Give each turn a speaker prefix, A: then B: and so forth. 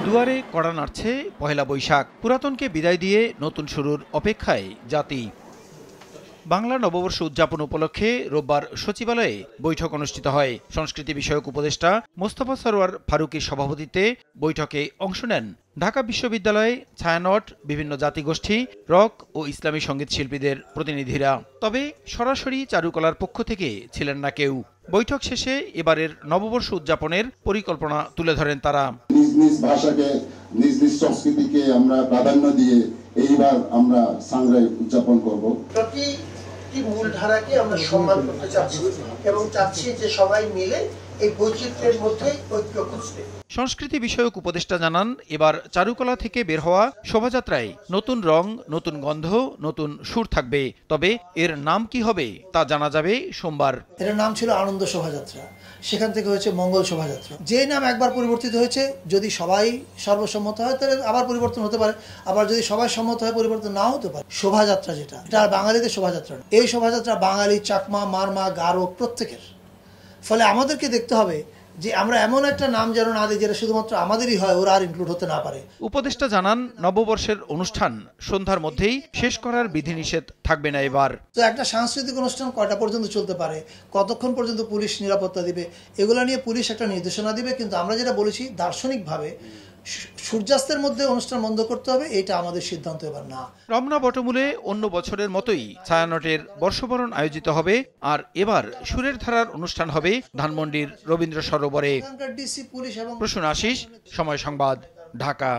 A: দুয়ারে কড়া নাড়ছে পহেলা বৈশাখ। পুরাতনকে বিদায় দিয়ে নতুন শুরুর অপেক্ষায় জাতি। বাংলা নববর্ষ উদযাপন উপলক্ষে রোববার সচিবালয়ে বৈঠক অনুষ্ঠিত হয়। সংস্কৃতি বিষয়ক উপদেষ্টা মোস্তফা সরোয়ার ফারুকীর সভাপতিত্বে বৈঠকে অংশ নেন ঢাকা বিশ্ববিদ্যালয়ে ছায়ানট, বিভিন্ন জাতিগোষ্ঠী, রক ও ইসলামী সঙ্গীত শিল্পীদের প্রতিনিধিরা। তবে সরাসরি চারুকলার পক্ষ থেকে ছিলেন না কেউ। বৈঠক শেষে এবারের নববর্ষ উদযাপনের পরিকল্পনা তুলে ধরেন তারা।
B: নিজ নিজ ভাষাকে, নিজ নিজ সংস্কৃতিকে আমরা প্রাধান্য দিয়ে এইবার আমরা সাংগ্রাই উদযাপন করব।
C: প্রতিটি মূলধারাকে আমরা সম্মান করতে চাচ্ছি এবং চাচ্ছি যে সবাই মিলে এই বৈচিত্র্যের মধ্যে ঐক্য খুঁজতে।
A: সংস্কৃতি বিষয়ক উপদেষ্টা জানান, এবার চারুকলা থেকে বের হওয়া শোভাযাত্রায় নতুন রং, নতুন গন্ধ, নতুন সুর থাকবে। তবে এর নাম কি হবে তা জানা যাবে সোমবার।
D: এর নাম ছিল আনন্দ শোভাযাত্রা, সেখান থেকে হয়েছে মঙ্গল শোভাযাত্রা। যে নাম একবার পরিবর্তিত হয়েছে, যদি সবাই সর্বসম্মত হয় তাহলে আবার পরিবর্তন হতে পারে, আবার যদি সবাই সম্মত হয় পরিবর্তন নাও হতে পারে। শোভাযাত্রা যেটা, এটা আর বাঙালিদের শোভাযাত্রা না। এই শোভাযাত্রা বাঙালি, চাকমা, মারমা, গারো প্রত্যেকের। ফলে আমাদেরকে দেখতে হবে যে আমরা এমন একটা নাম যেন না দিই যেটা শুধুমাত্র আমাদেরই হয়, ওরা আর ইনক্লুড হতে না পারে।
A: উপদেষ্টা জানান, নববর্ষের অনুষ্ঠান সন্ধ্যার মধ্যেই শেষ করার বিধিনিষেধ থাকবে না এবার।
D: তো একটা সাংস্কৃতিক অনুষ্ঠান কয়টা পর্যন্ত চলতে পারে, কতক্ষণ পর্যন্ত পুলিশ নিরাপত্তা দিবে, এগুলো নিয়ে পুলিশ একটা নির্দেশনা দিবে। কিন্তু আমরা যেটা বলেছি, দার্শনিকভাবে সূর্যাস্তের মধ্যে অনুষ্ঠান বন্ধ করতে হবে, এটা আমাদের সিদ্ধান্ত এবার না।
A: রমনা বটমূলে অন্য বছরের মতোই ছায়ানটের বর্ষবরণ আয়োজিত হবে। আর এবার সুরের ধারার অনুষ্ঠান হবে ধানমন্ডির রবীন্দ্র সরোবরে।
D: ডিসি, পুলিশ এবং
A: প্রসূন আশিস, সময় সংবাদ, ঢাকা।